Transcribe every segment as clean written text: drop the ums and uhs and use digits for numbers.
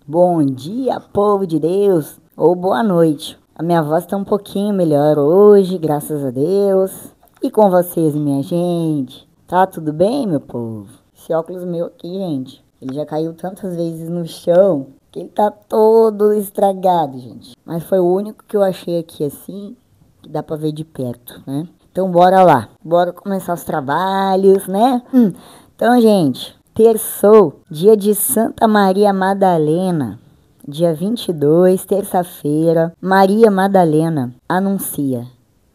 Bom dia, povo de Deus, ou boa noite. A minha voz está um pouquinho melhor hoje, graças a Deus. E com vocês, minha gente? Tá tudo bem, meu povo? Esse óculos meu aqui, gente, ele já caiu tantas vezes no chão que ele tá todo estragado, gente. Mas foi o único que eu achei aqui assim, que dá pra ver de perto, né? Então bora lá, bora começar os trabalhos, né? Então, gente, terçou, dia de Santa Maria Madalena, dia 22, terça-feira. Maria Madalena anuncia: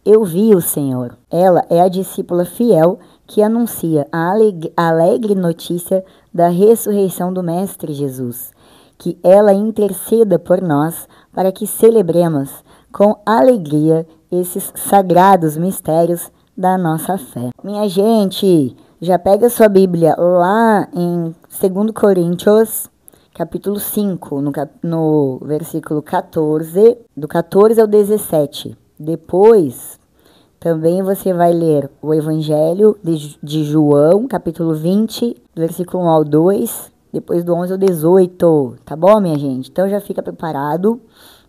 eu vi o Senhor. Ela é a discípula fiel que anuncia a alegre notícia da ressurreição do Mestre Jesus. Que ela interceda por nós para que celebremos com alegria esses sagrados mistérios da nossa fé. Minha gente, já pega sua Bíblia lá em 2 Coríntios, capítulo 5, no versículo 14, do 14 ao 17. Depois, também você vai ler o Evangelho de João, capítulo 20, versículo 1 ao 2, depois do 11 ao 18, tá bom, minha gente? Então já fica preparado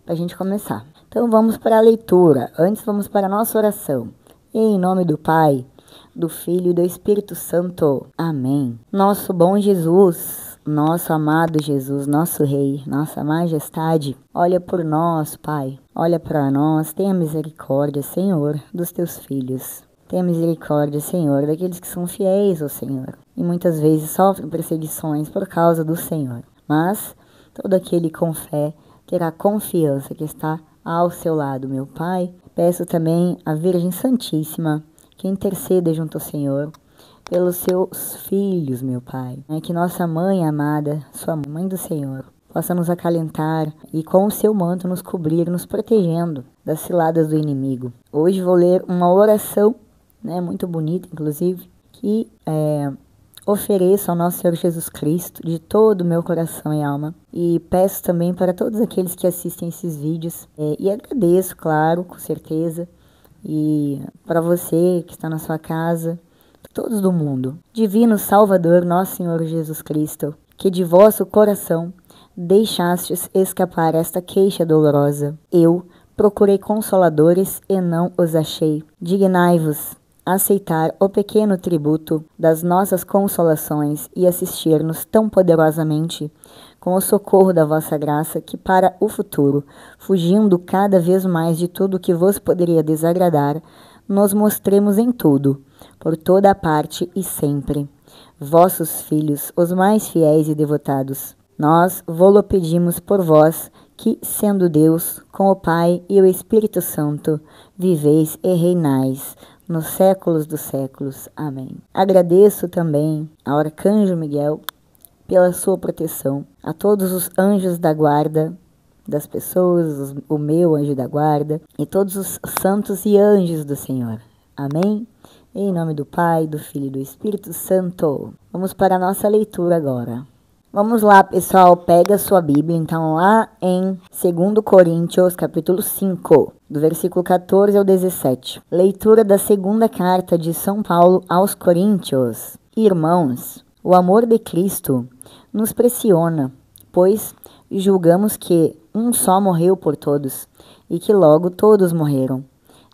pra gente começar. Então vamos para a leitura. Antes vamos para a nossa oração. Em nome do Pai, do Filho e do Espírito Santo. Amém. Nosso bom Jesus, nosso amado Jesus, nosso Rei, nossa Majestade, olha por nós, Pai. Olha para nós, tenha misericórdia, Senhor, dos teus filhos. Tenha misericórdia, Senhor, daqueles que são fiéis ao Senhor. E muitas vezes sofrem perseguições por causa do Senhor. Mas todo aquele com fé terá confiança que está ao seu lado, meu Pai. Peço também à Virgem Santíssima que interceda junto ao Senhor pelos seus filhos, meu Pai. Que nossa mãe amada, sua mãe do Senhor, possa nos acalentar e com o seu manto nos cobrir, nos protegendo das ciladas do inimigo. Hoje vou ler uma oração, muito bonita, inclusive, que ofereço ao nosso Senhor Jesus Cristo de todo o meu coração e alma. E peço também para todos aqueles que assistem esses vídeos. E agradeço, claro, com certeza. E para você que está na sua casa, todos do mundo. Divino Salvador, nosso Senhor Jesus Cristo, que de vosso coração deixastes escapar esta queixa dolorosa. Eu procurei consoladores e não os achei. Dignai-vos aceitar o pequeno tributo das nossas consolações e assistir-nos tão poderosamente com o socorro da vossa graça, que para o futuro, fugindo cada vez mais de tudo que vos poderia desagradar, nos mostremos em tudo, por toda a parte e sempre, vossos filhos, os mais fiéis e devotados. Nós vô-lo pedimos por vós, que, sendo Deus, com o Pai e o Espírito Santo, viveis e reinais nos séculos dos séculos. Amém. Agradeço também ao Arcanjo Miguel pela sua proteção, a todos os anjos da guarda das pessoas, o meu anjo da guarda e todos os santos e anjos do Senhor. Amém? Em nome do Pai, do Filho e do Espírito Santo. Vamos para a nossa leitura agora. Vamos lá, pessoal, pega a sua Bíblia, então, lá em 2 Coríntios, capítulo 5, do versículo 14 ao 17. Leitura da segunda carta de São Paulo aos Coríntios. Irmãos, o amor de Cristo nos pressiona, pois julgamos que um só morreu por todos, e que logo todos morreram.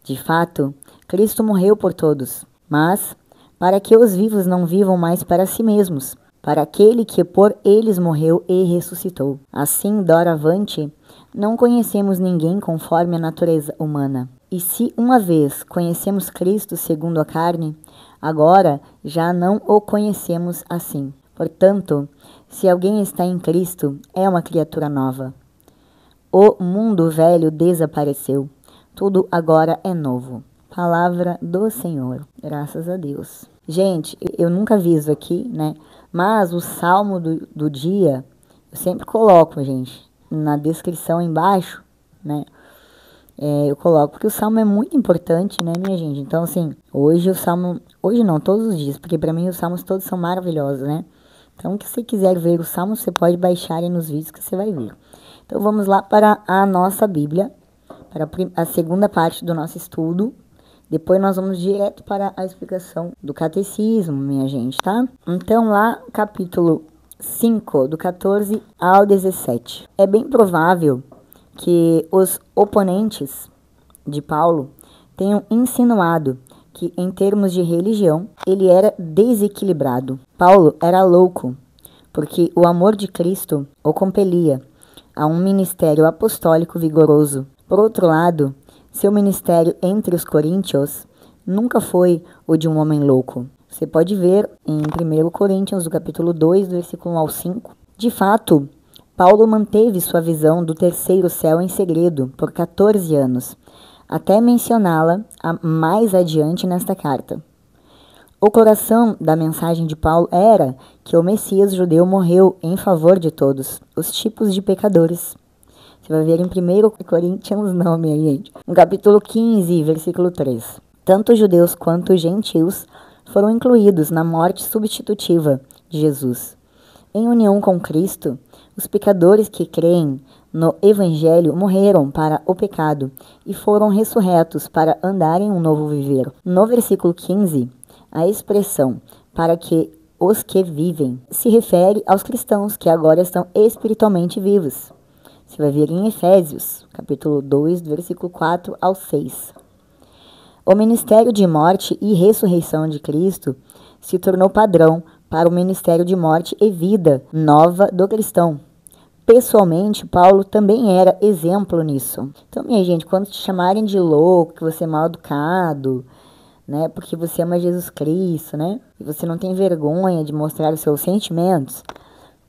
De fato, Cristo morreu por todos, mas para que os vivos não vivam mais para si mesmos, para aquele que por eles morreu e ressuscitou. Assim, doravante, não conhecemos ninguém conforme a natureza humana. E se uma vez conhecemos Cristo segundo a carne, agora já não o conhecemos assim. Portanto, se alguém está em Cristo, é uma criatura nova. O mundo velho desapareceu, tudo agora é novo. Palavra do Senhor, graças a Deus. Gente, eu nunca aviso aqui, mas o salmo do dia, eu sempre coloco, gente, na descrição embaixo, eu coloco, porque o salmo é muito importante, minha gente? Então, assim, hoje não, todos os dias, porque pra mim os salmos todos são maravilhosos, Então, se você quiser ver o salmo, você pode baixar aí nos vídeos que você vai ver. Então, vamos lá para a nossa Bíblia, para a segunda parte do nosso estudo. Depois nós vamos direto para a explicação do catecismo, minha gente, tá? Então lá, capítulo 5, do 14 ao 17. É bem provável que os oponentes de Paulo tenham insinuado que, em termos de religião, ele era desequilibrado. Paulo era louco, porque o amor de Cristo o compelia a um ministério apostólico vigoroso. Por outro lado, seu ministério entre os coríntios nunca foi o de um homem louco. Você pode ver em 1 Coríntios, do capítulo 2, do versículo 1 ao 5. De fato, Paulo manteve sua visão do terceiro céu em segredo por 14 anos, até mencioná-la mais adiante nesta carta. O coração da mensagem de Paulo era que o Messias judeu morreu em favor de todos os tipos de pecadores. Você vai ver em 1 Coríntios, não, minha gente, no capítulo 15, versículo 3. Tanto judeus quanto gentios foram incluídos na morte substitutiva de Jesus. Em união com Cristo, os pecadores que creem no Evangelho morreram para o pecado e foram ressurretos para andar em um novo viver. No versículo 15, a expressão para que os que vivem se refere aos cristãos que agora estão espiritualmente vivos. Você vai ver em Efésios, capítulo 2, versículo 4 ao 6. O ministério de morte e ressurreição de Cristo se tornou padrão para o ministério de morte e vida nova do cristão. Pessoalmente, Paulo também era exemplo nisso. Então, minha gente, quando te chamarem de louco, que você é mal educado, né, porque você ama Jesus Cristo, né, e você não tem vergonha de mostrar os seus sentimentos,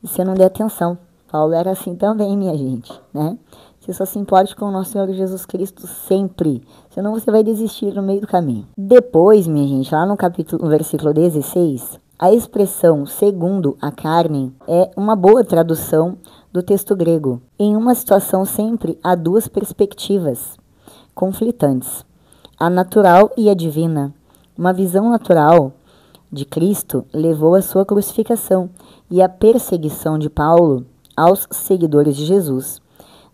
você não dê atenção. Paulo era assim também, minha gente, né? Você só se importe com o nosso Senhor Jesus Cristo sempre, senão você vai desistir no meio do caminho. Depois, minha gente, lá no versículo 16, a expressão segundo a carne é uma boa tradução do texto grego. Em uma situação sempre há duas perspectivas conflitantes, a natural e a divina. Uma visão natural de Cristo levou à sua crucificação e à perseguição de Paulo aos seguidores de Jesus.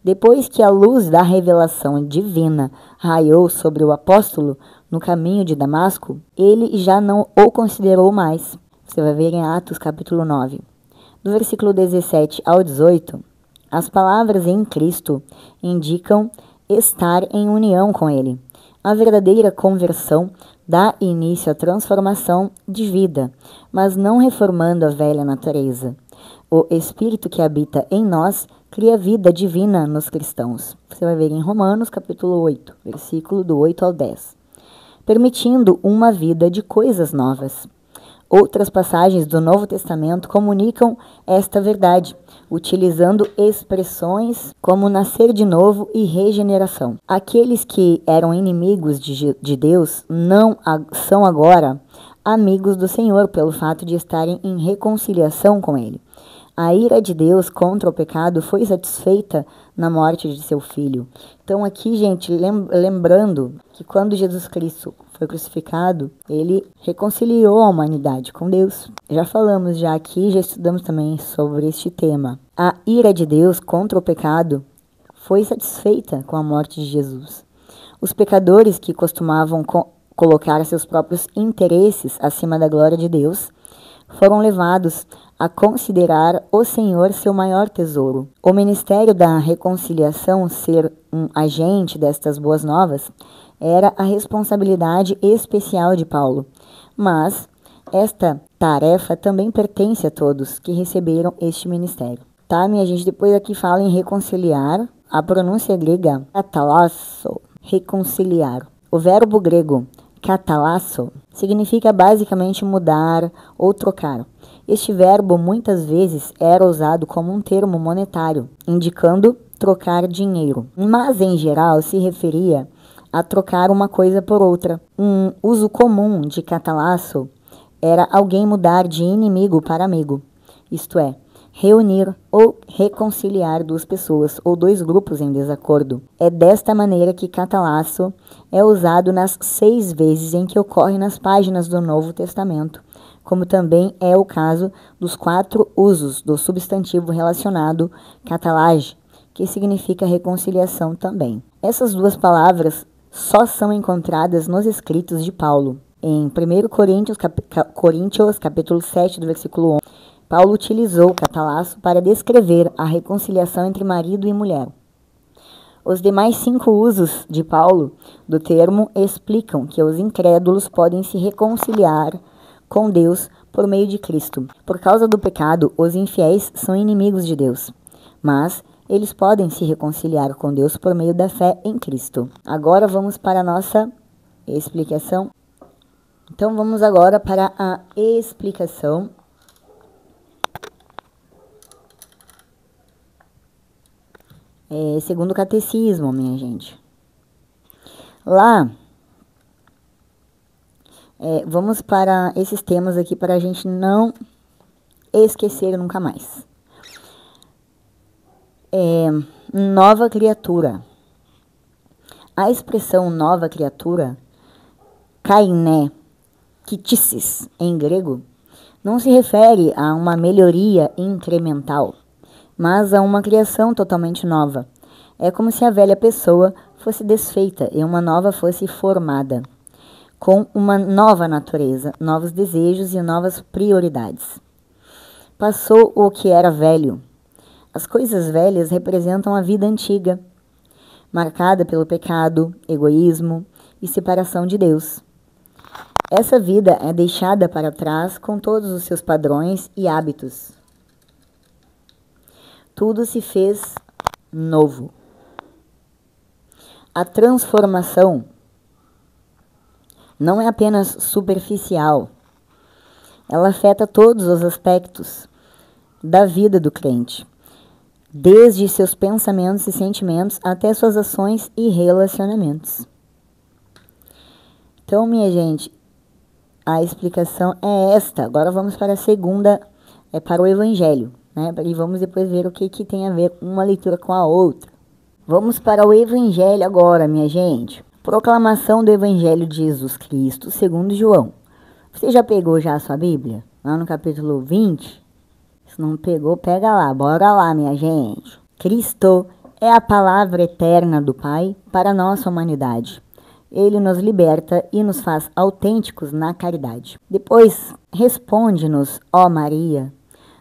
Depois que a luz da revelação divina raiou sobre o apóstolo no caminho de Damasco, ele já não o considerou mais. Você vai ver em Atos capítulo 9. Do versículo 17 ao 18, as palavras em Cristo indicam estar em união com ele. A verdadeira conversão dá início à transformação de vida, mas não reformando a velha natureza. O Espírito que habita em nós cria vida divina nos cristãos. Você vai ver em Romanos, capítulo 8, versículo do 8 ao 10. Permitindo uma vida de coisas novas. Outras passagens do Novo Testamento comunicam esta verdade, utilizando expressões como nascer de novo e regeneração. Aqueles que eram inimigos de Deus não são agora amigos do Senhor pelo fato de estarem em reconciliação com Ele. A ira de Deus contra o pecado foi satisfeita na morte de seu Filho. Então aqui, gente, lembrando que quando Jesus Cristo foi crucificado, ele reconciliou a humanidade com Deus. Já falamos aqui, já estudamos também sobre este tema. A ira de Deus contra o pecado foi satisfeita com a morte de Jesus. Os pecadores que costumavam colocar seus próprios interesses acima da glória de Deus foram levados a considerar o Senhor seu maior tesouro. O ministério da reconciliação, ser um agente destas boas novas, era a responsabilidade especial de Paulo. Mas esta tarefa também pertence a todos que receberam este ministério. Tá, minha gente? Depois aqui fala em reconciliar. A pronúncia grega, katalasso, reconciliar. O verbo grego, katalasso, significa basicamente mudar ou trocar. Este verbo muitas vezes era usado como um termo monetário, indicando trocar dinheiro, mas em geral se referia a trocar uma coisa por outra. Um uso comum de katalasso era alguém mudar de inimigo para amigo, isto é, reunir ou reconciliar duas pessoas ou dois grupos em desacordo. É desta maneira que katalasso é usado nas 6 vezes em que ocorre nas páginas do Novo Testamento, como também é o caso dos 4 usos do substantivo relacionado katalage, que significa reconciliação também. Essas duas palavras só são encontradas nos escritos de Paulo. Em 1 Coríntios, capítulo 7, do versículo 11, Paulo utilizou o catalaço para descrever a reconciliação entre marido e mulher. Os demais 5 usos de Paulo do termo explicam que os incrédulos podem se reconciliar com Deus por meio de Cristo. Por causa do pecado, os infiéis são inimigos de Deus, mas eles podem se reconciliar com Deus por meio da fé em Cristo. Agora vamos para a nossa explicação. Então vamos agora para a explicação segundo o catecismo, minha gente. Lá, vamos para esses temas aqui para a gente não esquecer nunca mais. Nova criatura. A expressão nova criatura, kainé, kitissis, em grego, não se refere a uma melhoria incremental, mas a uma criação totalmente nova. É como se a velha pessoa fosse desfeita e uma nova fosse formada, com uma nova natureza, novos desejos e novas prioridades. Passou o que era velho. As coisas velhas representam a vida antiga, marcada pelo pecado, egoísmo e separação de Deus. Essa vida é deixada para trás com todos os seus padrões e hábitos. Tudo se fez novo. A transformação não é apenas superficial. Ela afeta todos os aspectos da vida do crente, desde seus pensamentos e sentimentos até suas ações e relacionamentos. Então, minha gente, a explicação é esta. Agora vamos para a segunda, para o Evangelho. E vamos depois ver o que tem a ver uma leitura com a outra. Vamos para o Evangelho agora, minha gente. Proclamação do Evangelho de Jesus Cristo, segundo João. Você já pegou a sua Bíblia? Lá no capítulo 20? Se não pegou, pega lá. Bora lá, minha gente. Cristo é a palavra eterna do Pai para a nossa humanidade. Ele nos liberta e nos faz autênticos na caridade. Depois, responde-nos, ó Maria,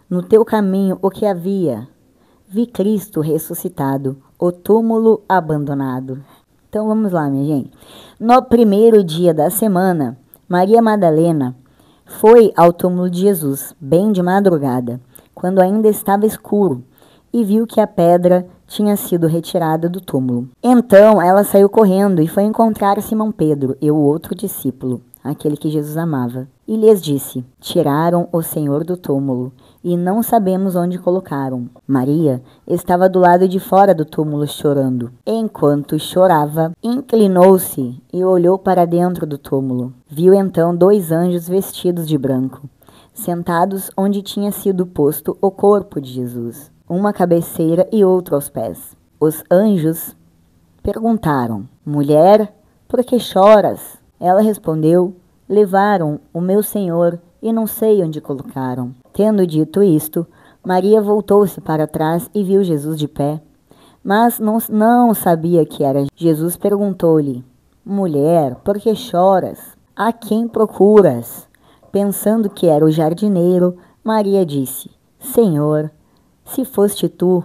no teu caminho o que havia? Vi Cristo ressuscitado, o túmulo abandonado. Então vamos lá, minha gente. No primeiro dia da semana, Maria Madalena foi ao túmulo de Jesus, bem de madrugada, quando ainda estava escuro, e viu que a pedra tinha sido retirada do túmulo. Então ela saiu correndo e foi encontrar Simão Pedro e o outro discípulo, aquele que Jesus amava, e lhes disse: tiraram o Senhor do túmulo, e não sabemos onde colocaram. Maria estava do lado de fora do túmulo chorando. Enquanto chorava, inclinou-se e olhou para dentro do túmulo. Viu então 2 anjos vestidos de branco, sentados onde tinha sido posto o corpo de Jesus, uma à cabeceira e outro aos pés. Os anjos perguntaram: mulher, por que choras? Ela respondeu: levaram o meu Senhor e não sei onde colocaram. Tendo dito isto, Maria voltou-se para trás e viu Jesus de pé, mas não sabia que era. Jesus perguntou-lhe: mulher, por que choras? A quem procuras? Pensando que era o jardineiro, Maria disse: Senhor, se foste tu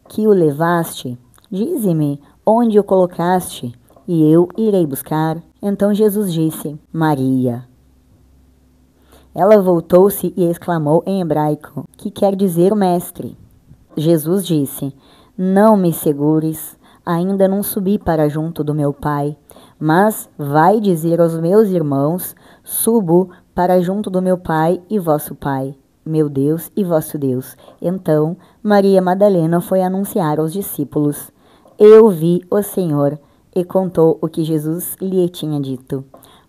que o levaste, dize-me onde o colocaste, e eu irei buscar. Então Jesus disse: Maria. Ela voltou-se e exclamou em hebraico, que quer dizer mestre. Jesus disse: não me segures, ainda não subi para junto do meu Pai, mas vai dizer aos meus irmãos: subo para junto do meu Pai e vosso Pai, meu Deus e vosso Deus. Então Maria Madalena foi anunciar aos discípulos: eu vi o Senhor, e contou o que Jesus lhe tinha dito.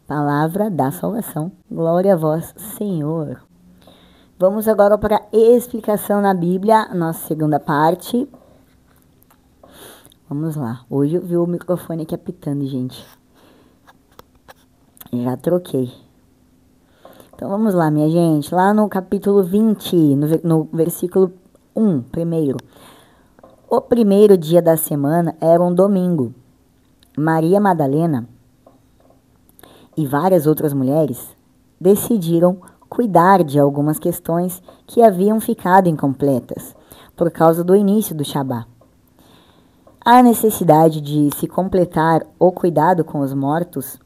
Palavra da salvação. Glória a vós, Senhor. Vamos agora para a explicação na Bíblia, nossa segunda parte. Vamos lá. Hoje eu vi o microfone aqui apitando, gente. Já troquei. Então vamos lá, minha gente. Lá no capítulo 20, no versículo 1, primeiro. O primeiro dia da semana era um domingo. Maria Madalena e várias outras mulheres decidiram cuidar de algumas questões que haviam ficado incompletas por causa do início do Shabá. A necessidade de se completar o cuidado com os mortos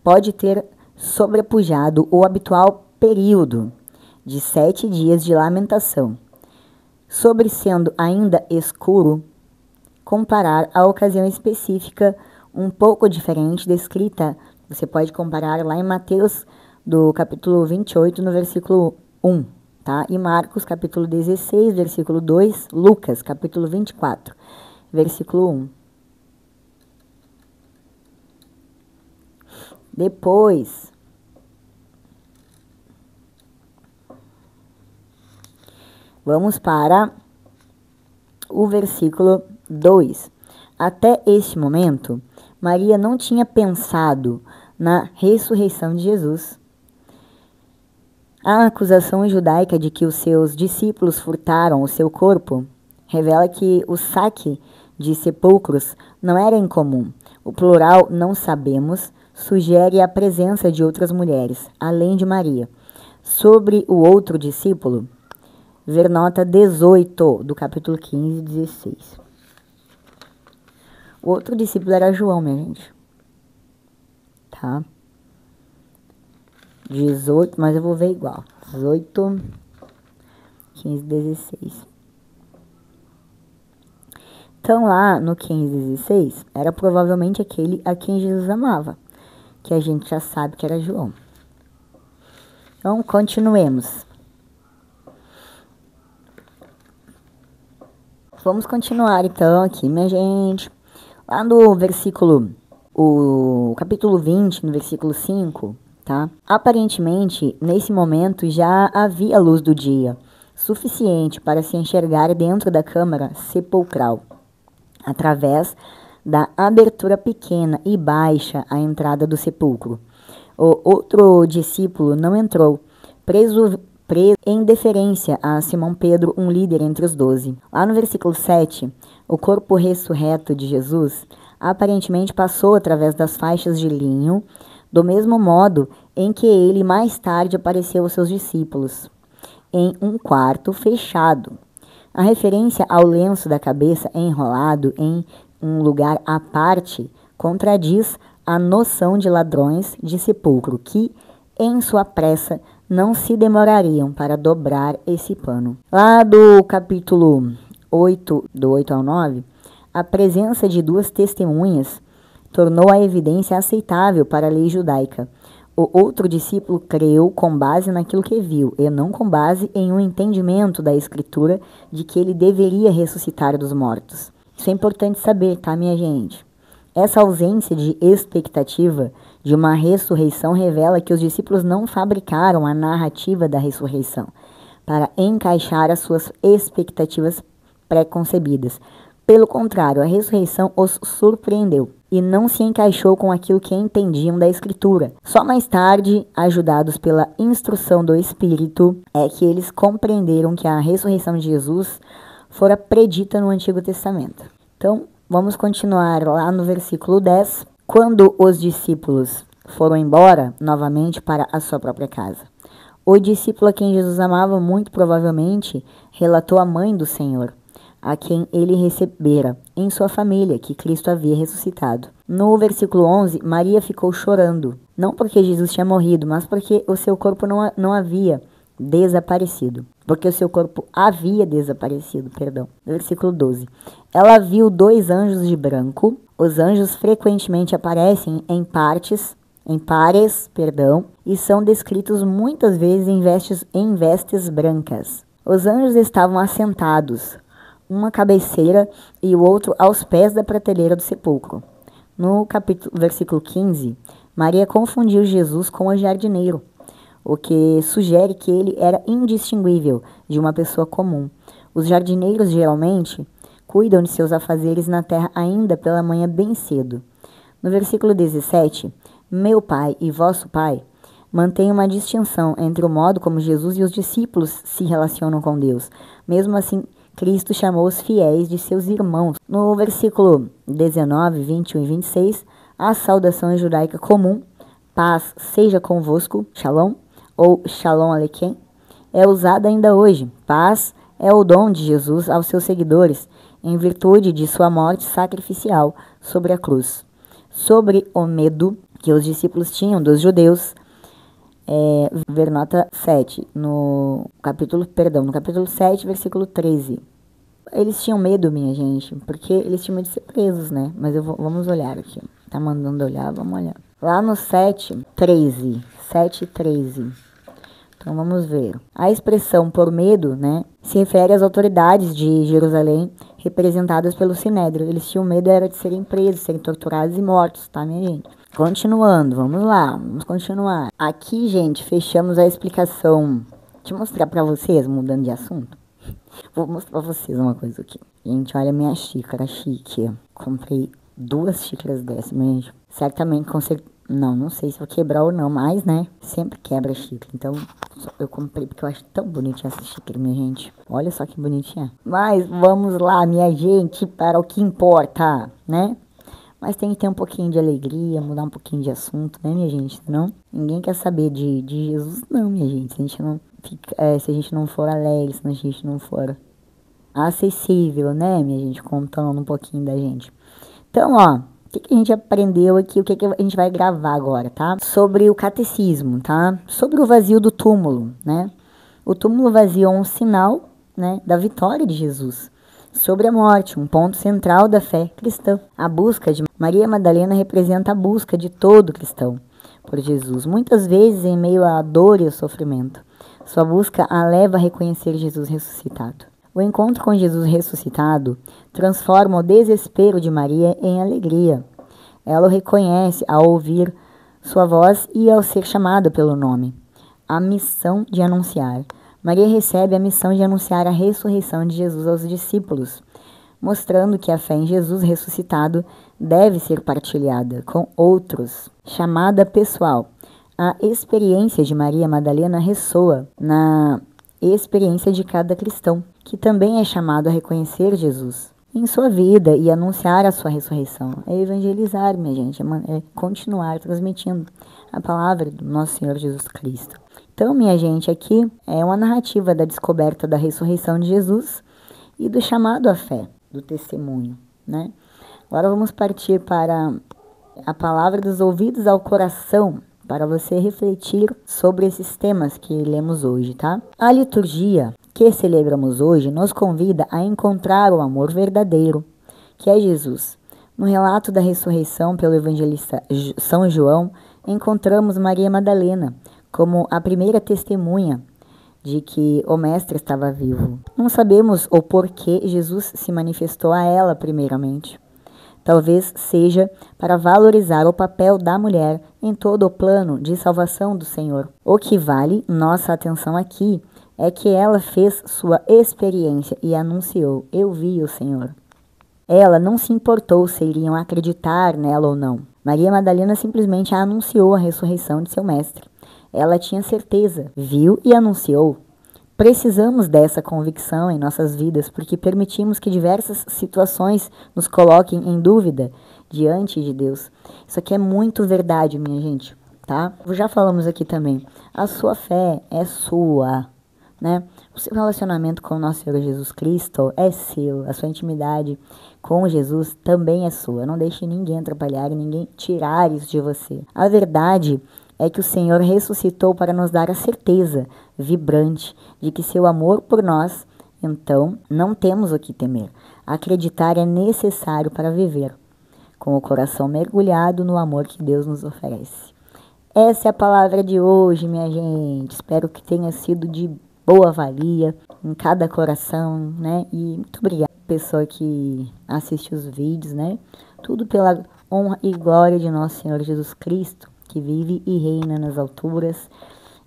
pode ter sobrepujado o habitual período de 7 dias de lamentação, sobre sendo ainda escuro, comparar a ocasião específica um pouco diferente descrita. Você pode comparar lá em Mateus, do capítulo 28, no versículo 1, tá? E Marcos, capítulo 16, versículo 2, Lucas, capítulo 24, versículo 1. Depois, vamos para o versículo 2. Até este momento, Maria não tinha pensado na ressurreição de Jesus. A acusação judaica de que os seus discípulos furtaram o seu corpo revela que o saque de sepulcros não era incomum. O plural "não sabemos" sugere a presença de outras mulheres, além de Maria. Sobre o outro discípulo, ver nota 18 do capítulo 15 e 16. O outro discípulo era João, minha gente. Tá? 18, mas eu vou ver igual. 18, 15, 16. Então lá no 15 e 16, era provavelmente aquele a quem Jesus amava, que a gente já sabe que era João. Então, continuemos. Vamos continuar então aqui, minha gente. Lá no versículo, o capítulo 20, no versículo 5, tá? Aparentemente, nesse momento já havia luz do dia, suficiente para se enxergar dentro da câmara sepulcral, através da abertura pequena e baixa à entrada do sepulcro. O outro discípulo não entrou, preso em deferência a Simão Pedro, um líder entre os 12. Lá no versículo 7, o corpo ressurreto de Jesus aparentemente passou através das faixas de linho, do mesmo modo em que ele mais tarde apareceu aos seus discípulos, em um quarto fechado. A referência ao lenço da cabeça enrolado em um lugar à parte contradiz a noção de ladrões de sepulcro que, em sua pressa, não se demorariam para dobrar esse pano. Lá do capítulo 8, do 8 ao 9, a presença de 2 testemunhas tornou a evidência aceitável para a lei judaica. O outro discípulo creu com base naquilo que viu, e não com base em um entendimento da Escritura de que ele deveria ressuscitar dos mortos. Isso é importante saber, tá, minha gente? Essa ausência de expectativa de uma ressurreição revela que os discípulos não fabricaram a narrativa da ressurreição para encaixar as suas expectativas pré-concebidas. Pelo contrário, a ressurreição os surpreendeu e não se encaixou com aquilo que entendiam da Escritura. Só mais tarde, ajudados pela instrução do Espírito, é que eles compreenderam que a ressurreição de Jesus fora predita no Antigo Testamento. Então, vamos continuar lá no versículo 10. Quando os discípulos foram embora novamente para a sua própria casa, o discípulo a quem Jesus amava muito provavelmente relatou à mãe do Senhor, a quem ele recebera em sua família, que Cristo havia ressuscitado. No versículo 11, Maria ficou chorando, não porque Jesus tinha morrido, mas porque o seu corpo não havia desaparecido. Porque o seu corpo havia desaparecido, perdão. No versículo 12. Ela viu 2 anjos de branco. Os anjos frequentemente aparecem em pares, e são descritos muitas vezes em vestes brancas. Os anjos estavam assentados, uma cabeceira e o outro aos pés da prateleira do sepulcro. No versículo 15, Maria confundiu Jesus com o jardineiro, o que sugere que ele era indistinguível de uma pessoa comum. Os jardineiros geralmente cuidam de seus afazeres na terra ainda pela manhã bem cedo. No versículo 17, meu pai e vosso pai mantém uma distinção entre o modo como Jesus e os discípulos se relacionam com Deus. Mesmo assim, Cristo chamou os fiéis de seus irmãos. No versículo 19, 21 e 26, a saudação judaica comum, paz seja convosco, shalom, ou Shalom Aleichem, é usada ainda hoje. Paz é o dom de Jesus aos seus seguidores, em virtude de sua morte sacrificial sobre a cruz. Sobre o medo que os discípulos tinham dos judeus, ver nota 7, no capítulo 7, versículo 13. Eles tinham medo, minha gente, porque eles tinham medo de ser presos, né? Mas vamos olhar aqui. Tá mandando olhar, vamos olhar. Lá no 7:13. Então vamos ver. A expressão por medo, né, se refere às autoridades de Jerusalém, representadas pelo Sinédrio. Eles tinham medo era de serem presos, serem torturados e mortos, tá, minha gente? Continuando, vamos lá, vamos continuar. Aqui, gente, fechamos a explicação. Deixa eu mostrar pra vocês, mudando de assunto. Vou mostrar pra vocês uma coisa aqui. Gente, olha a minha xícara chique. Comprei 2 xícaras dessa, gente. Certamente, não sei se vou quebrar ou não, mas, né, sempre quebra a xícara. Então, eu comprei porque eu acho tão bonitinha essa xícara, minha gente. Olha só que bonitinha. Mas, vamos lá, minha gente, para o que importa, né? Mas tem que ter um pouquinho de alegria, mudar um pouquinho de assunto, né, minha gente? Não? Ninguém quer saber de Jesus, não, minha gente. Se a gente não, se a gente não for alegre, se a gente não for acessível, né, minha gente? Contando um pouquinho da gente. Então, ó, o que a gente aprendeu aqui, o que a gente vai gravar agora, tá? Sobre o catecismo, tá? Sobre o vazio do túmulo, né? O túmulo vazio é um sinal, né, da vitória de Jesus sobre a morte, um ponto central da fé cristã. A busca de Maria Madalena representa a busca de todo cristão por Jesus, muitas vezes em meio à dor e ao sofrimento. Sua busca a leva a reconhecer Jesus ressuscitado. O encontro com Jesus ressuscitado transforma o desespero de Maria em alegria. Ela o reconhece ao ouvir sua voz e ao ser chamada pelo nome. A missão de anunciar. Maria recebe a missão de anunciar a ressurreição de Jesus aos discípulos, mostrando que a fé em Jesus ressuscitado deve ser partilhada com outros. Chamada pessoal. A experiência de Maria Madalena ressoa na experiência de cada cristão, que também é chamado a reconhecer Jesus em sua vida e anunciar a sua ressurreição. É evangelizar, minha gente, é continuar transmitindo a palavra do nosso Senhor Jesus Cristo. Então, minha gente, aqui é uma narrativa da descoberta da ressurreição de Jesus e do chamado à fé, do testemunho, né? Agora vamos partir para a palavra dos ouvidos ao coração, para você refletir sobre esses temas que lemos hoje, tá? A liturgia que celebramos hoje nos convida a encontrar o amor verdadeiro, que é Jesus. No relato da ressurreição pelo evangelista São João, encontramos Maria Madalena como a primeira testemunha de que o Mestre estava vivo. Não sabemos o porquê Jesus se manifestou a ela primeiramente. Talvez seja para valorizar o papel da mulher em todo o plano de salvação do Senhor. O que vale nossa atenção aqui é que ela fez sua experiência e anunciou: eu vi o Senhor. Ela não se importou se iriam acreditar nela ou não. Maria Madalena simplesmente anunciou a ressurreição de seu mestre. Ela tinha certeza, viu e anunciou. Precisamos dessa convicção em nossas vidas porque permitimos que diversas situações nos coloquem em dúvida diante de Deus. Isso aqui é muito verdade, minha gente, tá? Já falamos aqui também. A sua fé é sua, né? O seu relacionamento com o nosso Senhor Jesus Cristo é seu. A sua intimidade com Jesus também é sua. Não deixe ninguém atrapalhar e ninguém tirar isso de você. A verdade é que o Senhor ressuscitou para nos dar a certeza vibrante de que seu amor por nós, então, não temos o que temer. Acreditar é necessário para viver, com o coração mergulhado no amor que Deus nos oferece. Essa é a palavra de hoje, minha gente. Espero que tenha sido de boa valia em cada coração, né? E muito obrigada, pessoa que assiste os vídeos, né? Tudo pela honra e glória de nosso Senhor Jesus Cristo, que vive e reina nas alturas,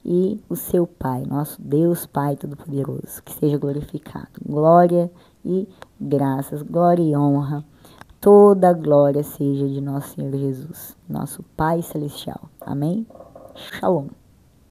e o seu Pai, nosso Deus Pai Todo-Poderoso, que seja glorificado. Glória e graças, glória e honra, toda a glória seja de nosso Senhor Jesus, nosso Pai Celestial. Amém? Shalom.